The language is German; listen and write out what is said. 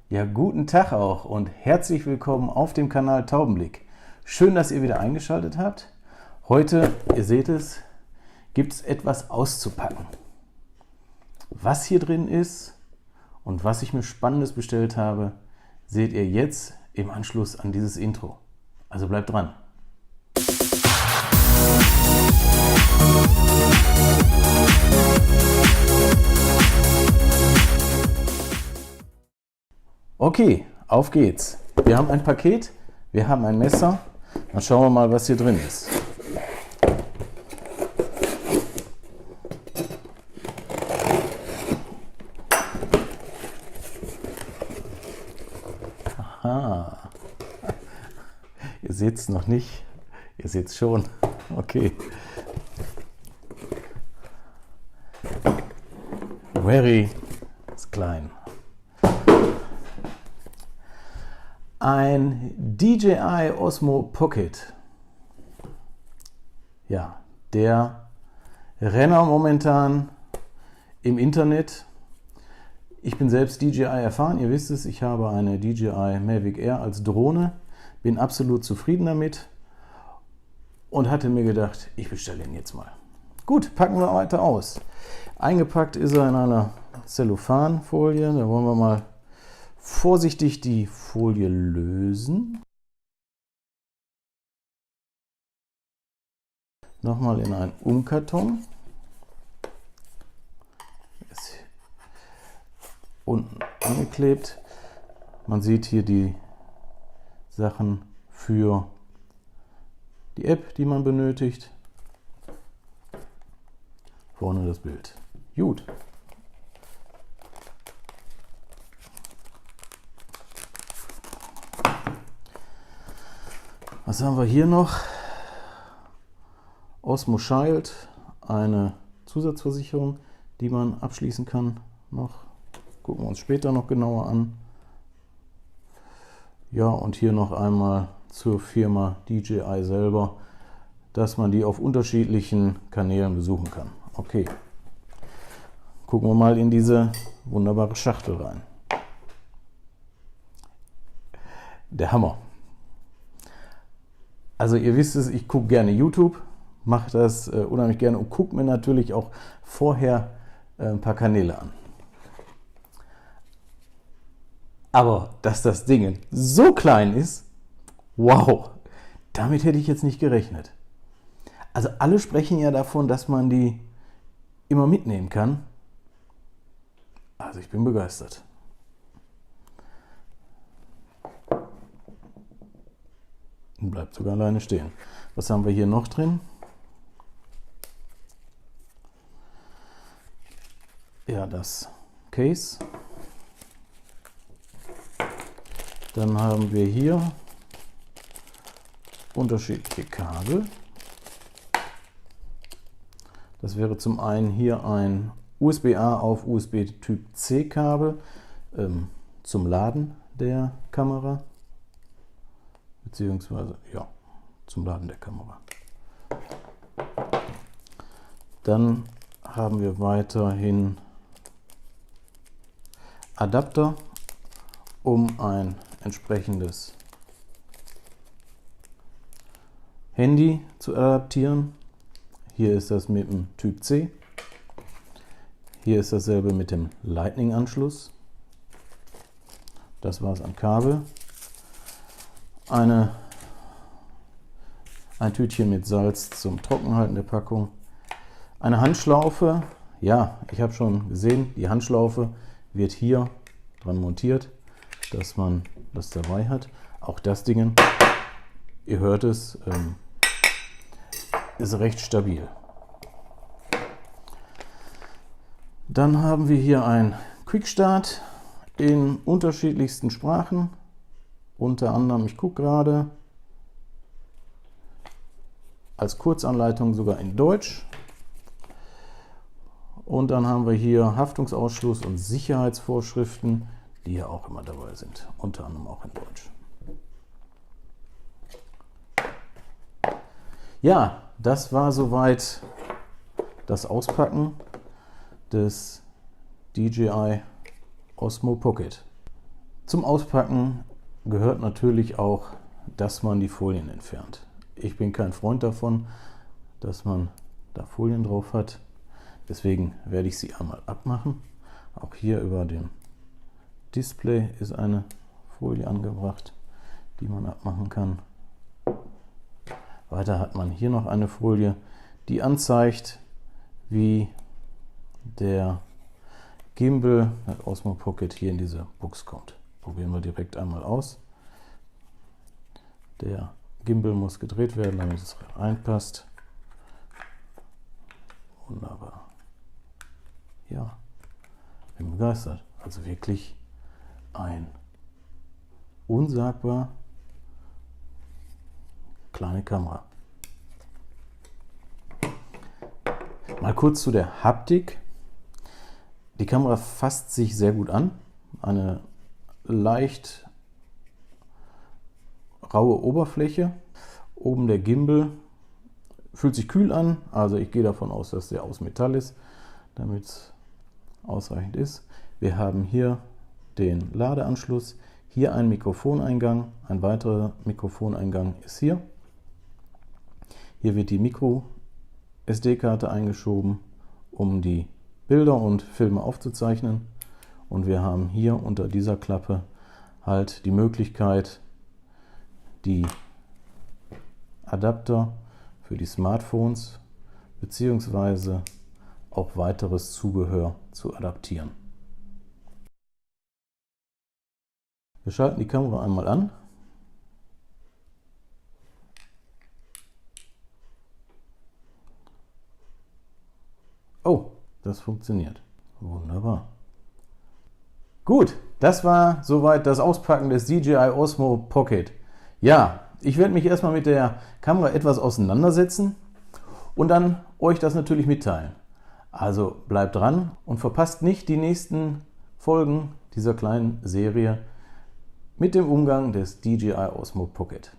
Ja, guten Tag auch und herzlich willkommen auf dem Kanal Taubenblick. Schön, dass ihr wieder eingeschaltet habt. Heute, ihr seht es, gibt es etwas auszupacken. Was hier drin ist und was ich mir Spannendes bestellt habe, seht ihr jetzt im Anschluss an dieses Intro. Also bleibt dran. Okay, auf geht's. Wir haben ein Paket, wir haben ein Messer. Dann schauen wir mal, was hier drin ist. Aha. Ihr seht es noch nicht. Ihr seht es schon. Okay. Very ist klein. Ein DJI Osmo Pocket. Ja, der Renner momentan im Internet. Ich bin selbst DJI erfahren, ihr wisst es, ich habe eine DJI Mavic Air als Drohne, bin absolut zufrieden damit und hatte mir gedacht, ich bestelle ihn jetzt mal. Gut, packen wir weiter aus. Eingepackt ist er in einer Zellophanfolie, da wollen wir mal vorsichtig die Folie lösen. Nochmal in einen Umkarton. Ist unten angeklebt. Man sieht hier die Sachen für die App, die man benötigt. Vorne das Bild. Gut. Was haben wir hier noch? Osmo Shield, eine Zusatzversicherung, die man abschließen kann. Gucken wir uns später noch genauer an. Ja, und hier noch einmal zur Firma DJI selber, dass man die auf unterschiedlichen Kanälen besuchen kann. Okay, gucken wir mal in diese wunderbare Schachtel rein. Der Hammer. Also ihr wisst es, ich gucke gerne YouTube, mache das unheimlich gerne und gucke mir natürlich auch vorher ein paar Kanäle an. Aber dass das Ding so klein ist, wow, damit hätte ich jetzt nicht gerechnet. Also alle sprechen ja davon, dass man die immer mitnehmen kann. Also ich bin begeistert. Und bleibt sogar alleine stehen. Was haben wir hier noch drin? Ja, das Case. Dann haben wir hier unterschiedliche Kabel. Das wäre zum einen hier ein USB-A auf USB Typ C Kabel zum Laden der Kamera. Beziehungsweise, ja, zum Laden der Kamera. Dann haben wir weiterhin Adapter, um ein entsprechendes Handy zu adaptieren. Hier ist das mit dem Typ C. Hier ist dasselbe mit dem Lightning-Anschluss. Das war es an Kabel. Ein Tütchen mit Salz zum Trockenhalten der Packung. Eine Handschlaufe. Ja, ich habe schon gesehen, die Handschlaufe wird hier dran montiert, dass man das dabei hat. Auch das Ding, ihr hört es, ist recht stabil. Dann haben wir hier ein Quickstart in unterschiedlichsten Sprachen. Unter anderem, ich gucke gerade, als Kurzanleitung sogar in Deutsch. Und dann haben wir hier Haftungsausschluss und Sicherheitsvorschriften, die ja auch immer dabei sind, unter anderem auch in Deutsch. Ja, das war soweit das Auspacken des DJI Osmo Pocket. Zum Auspacken gehört natürlich auch, dass man die Folien entfernt. Ich bin kein Freund davon, dass man da Folien drauf hat. Deswegen werde ich sie einmal abmachen. Auch hier über dem Display ist eine Folie angebracht, die man abmachen kann. Weiter hat man hier noch eine Folie, die anzeigt, wie der Gimbal, das Osmo Pocket, hier in diese Box kommt. Probieren wir direkt einmal aus. Der Gimbal muss gedreht werden, damit es reinpasst. Wunderbar. Ja, bin begeistert. Also wirklich ein unsagbar kleine Kamera. Mal kurz zu der Haptik. Die Kamera fasst sich sehr gut an. Eine leicht raue Oberfläche. Oben der Gimbal fühlt sich kühl an. Also ich gehe davon aus, dass der aus Metall ist, damit es ausreichend ist. Wir haben hier den Ladeanschluss. Hier ein Mikrofoneingang. Ein weiterer Mikrofoneingang ist hier. Hier wird die Micro-SD-Karte eingeschoben, um die Bilder und Filme aufzuzeichnen. Und wir haben hier unter dieser Klappe halt die Möglichkeit, die Adapter für die Smartphones bzw. auch weiteres Zubehör zu adaptieren. Wir schalten die Kamera einmal an. Oh, das funktioniert. Wunderbar. Gut, das war soweit das Auspacken des DJI Osmo Pocket. Ja, ich werde mich erstmal mit der Kamera etwas auseinandersetzen und dann euch das natürlich mitteilen. Also bleibt dran und verpasst nicht die nächsten Folgen dieser kleinen Serie mit dem Umgang des DJI Osmo Pocket.